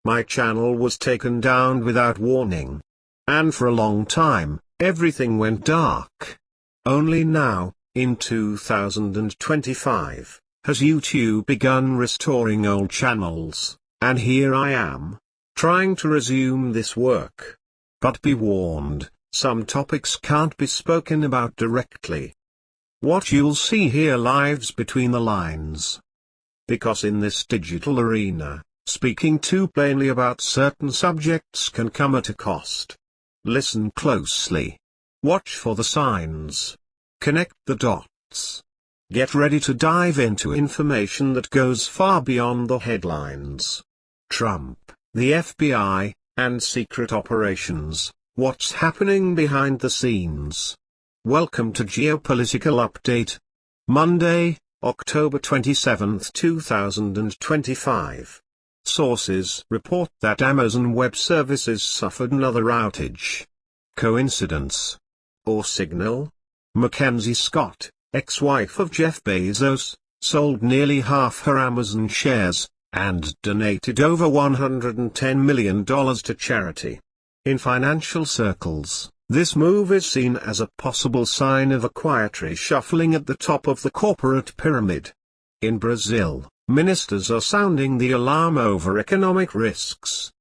My channel was taken down without warning. And for a long time, everything went dark. Only now, in 2025, has YouTube begun restoring old channels, and here I am, trying to resume this work. But be warned, some topics can't be spoken about directly. What you'll see here lives between the lines. Because in this digital arena, speaking too plainly about certain subjects can come at a cost. Listen closely. Watch for the signs. Connect the dots. Get ready to dive into information that goes far beyond the headlines. Trump, the FBI, and secret operations, what's happening behind the scenes? Welcome to Geopolitical Update. Monday, October 27, 2025. Sources report that Amazon Web Services suffered another outage. Coincidence? Or signal? Mackenzie Scott, ex-wife of Jeff Bezos, sold nearly half her Amazon shares, and donated over $110 million to charity. In financial circles, this move is seen as a possible sign of a quiet reshuffling at the top of the corporate pyramid. In Brazil, ministers are sounding the alarm over economic risks.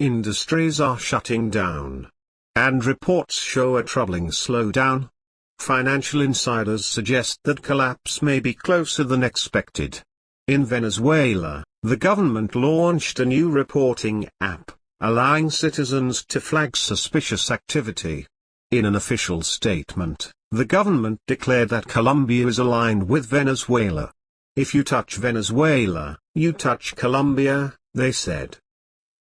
Industries are shutting down. And reports show a troubling slowdown. Financial insiders suggest that collapse may be closer than expected. In Venezuela, the government launched a new reporting app, allowing citizens to flag suspicious activity. In an official statement, the government declared that Colombia is aligned with Venezuela. If you touch Venezuela, you touch Colombia, they said.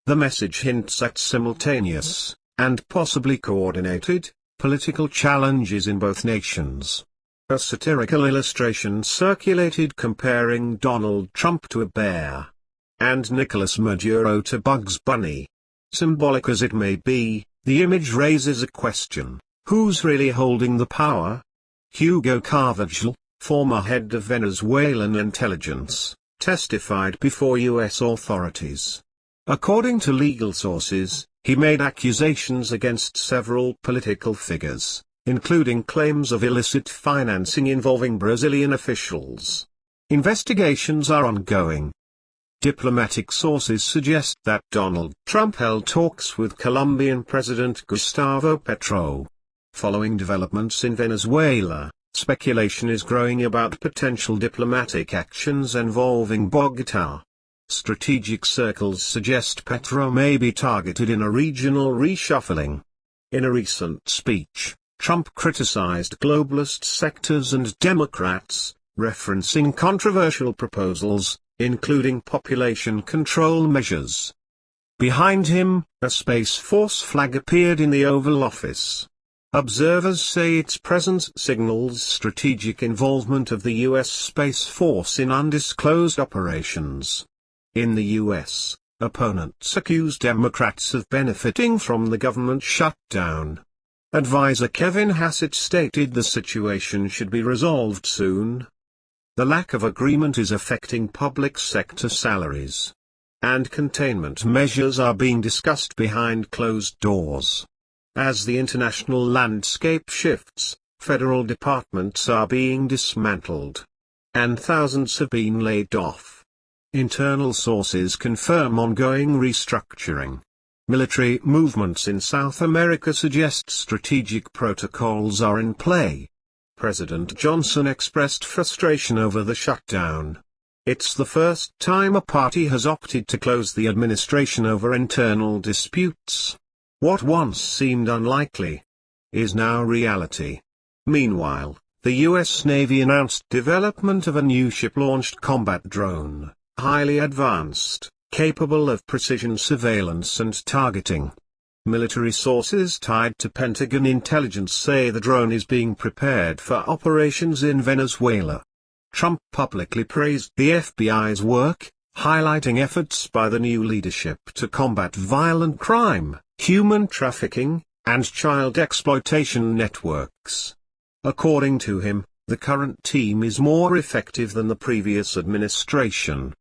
The message hints at simultaneous, and possibly coordinated, political challenges in both nations. A satirical illustration circulated comparing Donald Trump to a bear, and Nicolas Maduro to Bugs Bunny. Symbolic as it may be, the image raises a question: who's really holding the power? Hugo Carvajal, former head of Venezuelan intelligence, testified before U.S. authorities. According to legal sources, he made accusations against several political figures, including claims of illicit financing involving Brazilian officials. Investigations are ongoing. Diplomatic sources suggest that Donald Trump held talks with Colombian President Gustavo Petro. Following developments in Venezuela, speculation is growing about potential diplomatic actions involving Bogotá. Strategic circles suggest Petro may be targeted in a regional reshuffling. In a recent speech, Trump criticized globalist sectors and Democrats, referencing controversial proposals, including population control measures. Behind him, a Space Force flag appeared in the Oval Office. Observers say its presence signals strategic involvement of the U.S. Space Force in undisclosed operations. In the U.S., opponents accuse Democrats of benefiting from the government shutdown. Advisor Kevin Hassett stated the situation should be resolved soon. The lack of agreement is affecting public sector salaries. And containment measures are being discussed behind closed doors. As the international landscape shifts, federal departments are being dismantled. And thousands have been laid off. Internal sources confirm ongoing restructuring. Military movements in South America suggest strategic protocols are in play. President Johnson expressed frustration over the shutdown. It's the first time a party has opted to close the administration over internal disputes. What once seemed unlikely is now reality. Meanwhile, the U.S. Navy announced development of a new ship-launched combat drone, highly advanced, capable of precision surveillance and targeting. Military sources tied to Pentagon intelligence say the drone is being prepared for operations in Venezuela. Trump publicly praised the FBI's work, highlighting efforts by the new leadership to combat violent crime, human trafficking, and child exploitation networks. According to him, the current team is more effective than the previous administration.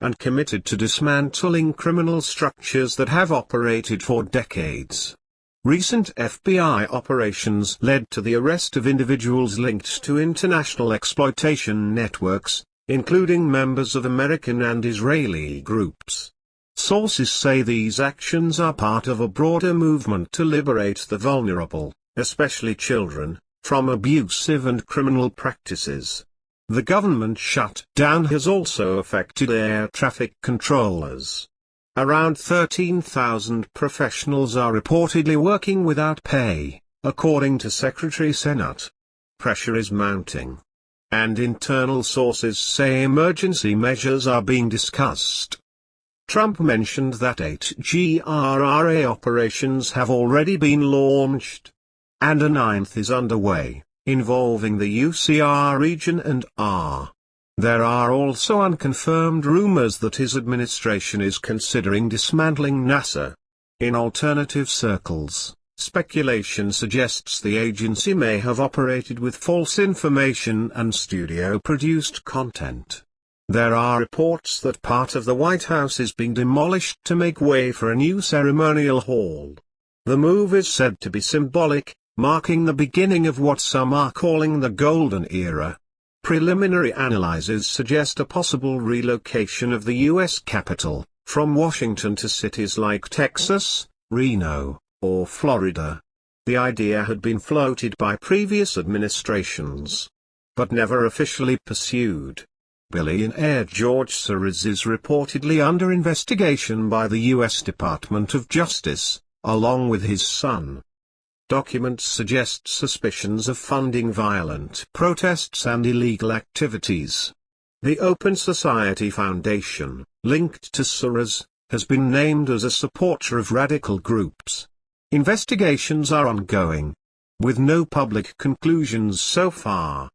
and committed to dismantling criminal structures that have operated for decades. Recent FBI operations led to the arrest of individuals linked to international exploitation networks, including members of American and Israeli groups. Sources say these actions are part of a broader movement to liberate the vulnerable, especially children, from abusive and criminal practices. The government shutdown has also affected air traffic controllers. Around 13,000 professionals are reportedly working without pay, according to Secretary Senate. Pressure is mounting. And internal sources say emergency measures are being discussed. Trump mentioned that 8 GRRA operations have already been launched. And a 9th is underway, involving the UCR region and R. There are also unconfirmed rumors that his administration is considering dismantling NASA. In alternative circles, speculation suggests the agency may have operated with false information and studio-produced content. There are reports that part of the White House is being demolished to make way for a new ceremonial hall. The move is said to be symbolic, marking the beginning of what some are calling the Golden Era. Preliminary analyses suggest a possible relocation of the U.S. Capitol, from Washington to cities like Texas, Reno, or Florida. The idea had been floated by previous administrations, but never officially pursued. Billionaire George Soros is reportedly under investigation by the U.S. Department of Justice, along with his son. Documents suggest suspicions of funding violent protests and illegal activities. The Open Society Foundation, linked to Soros, has been named as a supporter of radical groups. Investigations are ongoing, with no public conclusions so far.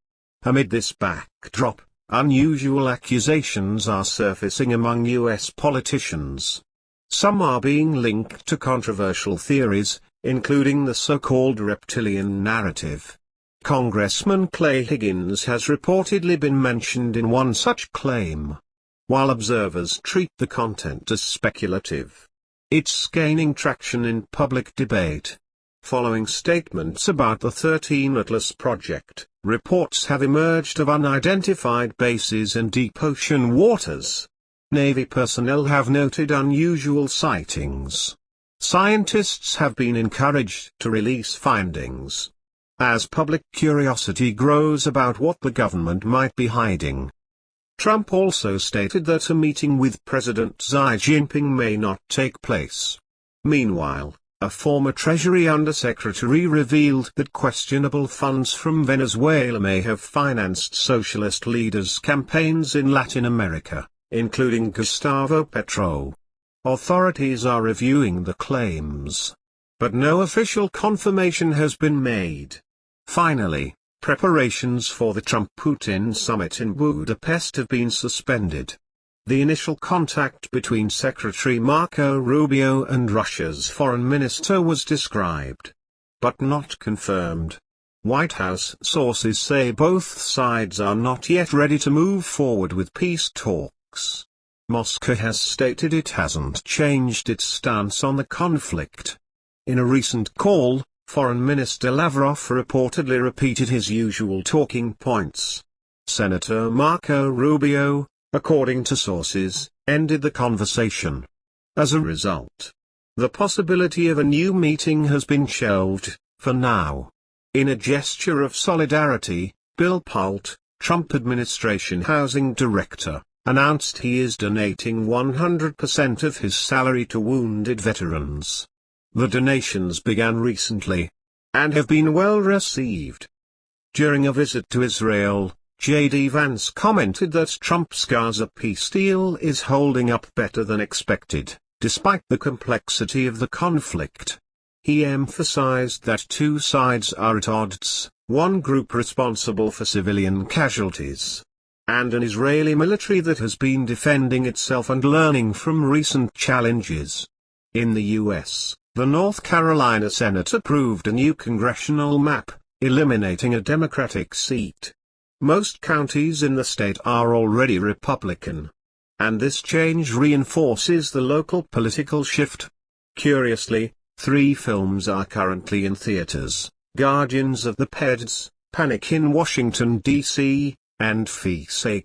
Amid this backdrop, unusual accusations are surfacing among U.S. politicians. Some are being linked to controversial theories, including the so-called reptilian narrative. Congressman Clay Higgins has reportedly been mentioned in one such claim. While observers treat the content as speculative, it's gaining traction in public debate. Following statements about the 13 Atlas project, reports have emerged of unidentified bases in deep ocean waters. Navy personnel have noted unusual sightings. Scientists have been encouraged to release findings. As public curiosity grows about what the government might be hiding. Trump also stated that a meeting with President Xi Jinping may not take place. Meanwhile, a former Treasury Undersecretary revealed that questionable funds from Venezuela may have financed socialist leaders' campaigns in Latin America, including Gustavo Petro. Authorities are reviewing the claims, but no official confirmation has been made. Finally, preparations for the Trump-Putin summit in Budapest have been suspended. The initial contact between Secretary Marco Rubio and Russia's foreign minister was described, but not confirmed. White House sources say both sides are not yet ready to move forward with peace talks. Moscow has stated it hasn't changed its stance on the conflict. In a recent call, Foreign Minister Lavrov reportedly repeated his usual talking points. Senator Marco Rubio, according to sources, ended the conversation. As a result, the possibility of a new meeting has been shelved, for now. In a gesture of solidarity, Bill Pult, Trump administration housing director, announced he is donating 100% of his salary to wounded veterans. The donations began recently, and have been well received. During a visit to Israel, J.D. Vance commented that Trump's Gaza peace deal is holding up better than expected, despite the complexity of the conflict. He emphasized that two sides are at odds, one group responsible for civilian casualties, and an Israeli military that has been defending itself and learning from recent challenges. In the U.S., the North Carolina Senate approved a new congressional map, eliminating a Democratic seat. Most counties in the state are already Republican. and this change reinforces the local political shift. Curiously, 3 films are currently in theaters: Guardians of the Peds, Panic in Washington, D.C., and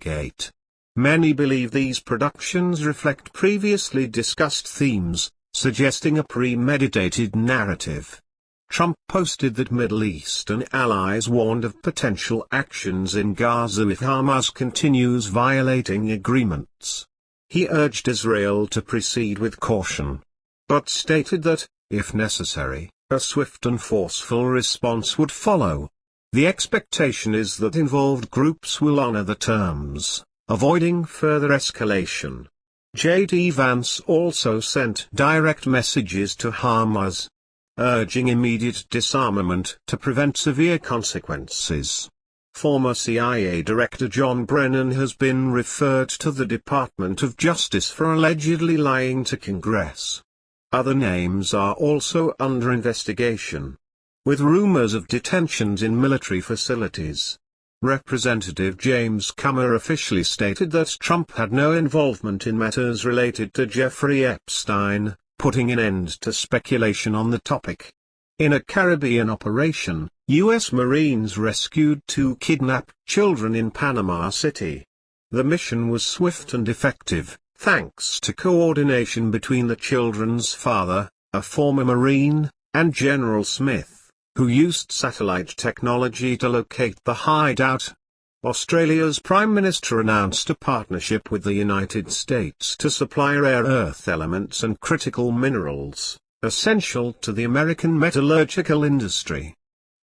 Gate. Many believe these productions reflect previously discussed themes, suggesting a premeditated narrative. Trump posted that Middle Eastern allies warned of potential actions in Gaza if Hamas continues violating agreements. He urged Israel to proceed with caution, but stated that, if necessary, a swift and forceful response would follow. The expectation is that involved groups will honor the terms, avoiding further escalation. J.D. Vance also sent direct messages to Hamas, urging immediate disarmament to prevent severe consequences. Former CIA Director John Brennan has been referred to the Department of Justice for allegedly lying to Congress. Other names are also under investigation, with rumors of detentions in military facilities. Representative James Comer officially stated that Trump had no involvement in matters related to Jeffrey Epstein, putting an end to speculation on the topic. In a Caribbean operation, U.S. Marines rescued 2 kidnapped children in Panama City. The mission was swift and effective, thanks to coordination between the children's father, a former Marine, and General Smith, who used satellite technology to locate the hideout. Australia's Prime Minister announced a partnership with the United States to supply rare earth elements and critical minerals, essential to the American metallurgical industry.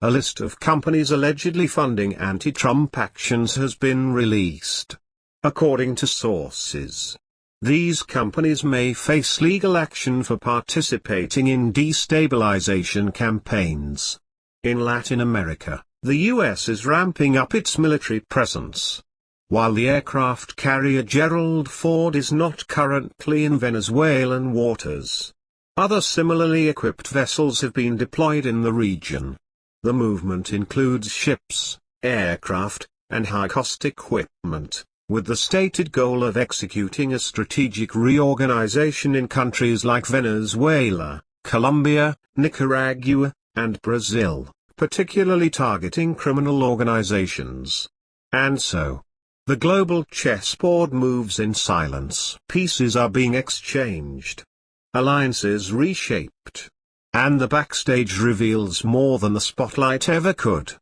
A list of companies allegedly funding anti-Trump actions has been released. According to sources, these companies may face legal action for participating in destabilization campaigns. In Latin America, the U.S. is ramping up its military presence. While the aircraft carrier Gerald Ford is not currently in Venezuelan waters, other similarly equipped vessels have been deployed in the region. The movement includes ships, aircraft, and high-cost equipment, with the stated goal of executing a strategic reorganization in countries like Venezuela, Colombia, Nicaragua, and Brazil, particularly targeting criminal organizations. And so, the global chessboard moves in silence. Pieces are being exchanged, alliances reshaped, and the backstage reveals more than the spotlight ever could.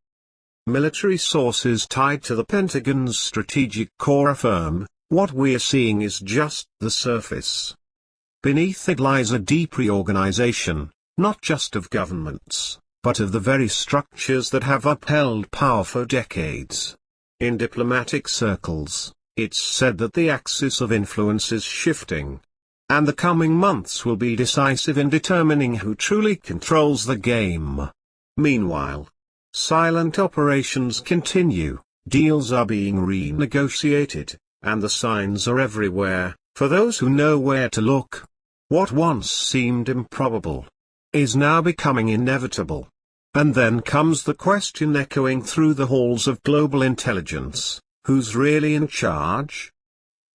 Military sources tied to the Pentagon's strategic core affirm, what we're seeing is just the surface. Beneath it lies a deep reorganization, not just of governments, but of the very structures that have upheld power for decades. In diplomatic circles, it's said that the axis of influence is shifting, and the coming months will be decisive in determining who truly controls the game. Meanwhile, silent operations continue, deals are being renegotiated, and the signs are everywhere, for those who know where to look. What once seemed improbable is now becoming inevitable. And then comes the question echoing through the halls of global intelligence: who's really in charge?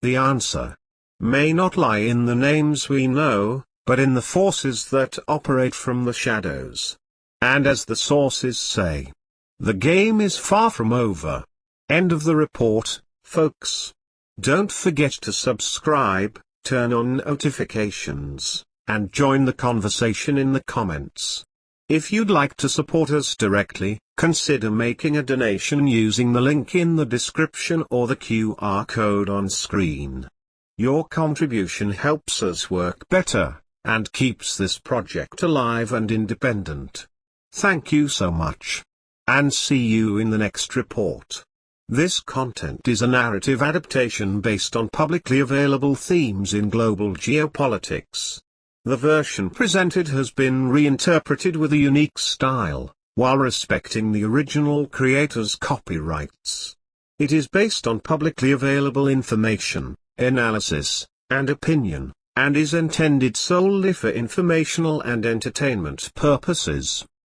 The answer may not lie in the names we know, but in the forces that operate from the shadows. And as the sources say, the game is far from over. End of the report, folks. Don't forget to subscribe, turn on notifications, and join the conversation in the comments. If you'd like to support us directly, consider making a donation using the link in the description or the QR code on screen. Your contribution helps us work better, and keeps this project alive and independent. Thank you so much. And see you in the next report. This content is a narrative adaptation based on publicly available themes in global geopolitics. The version presented has been reinterpreted with a unique style, while respecting the original creator's copyrights. It is based on publicly available information, analysis, and opinion, and is intended solely for informational and entertainment purposes.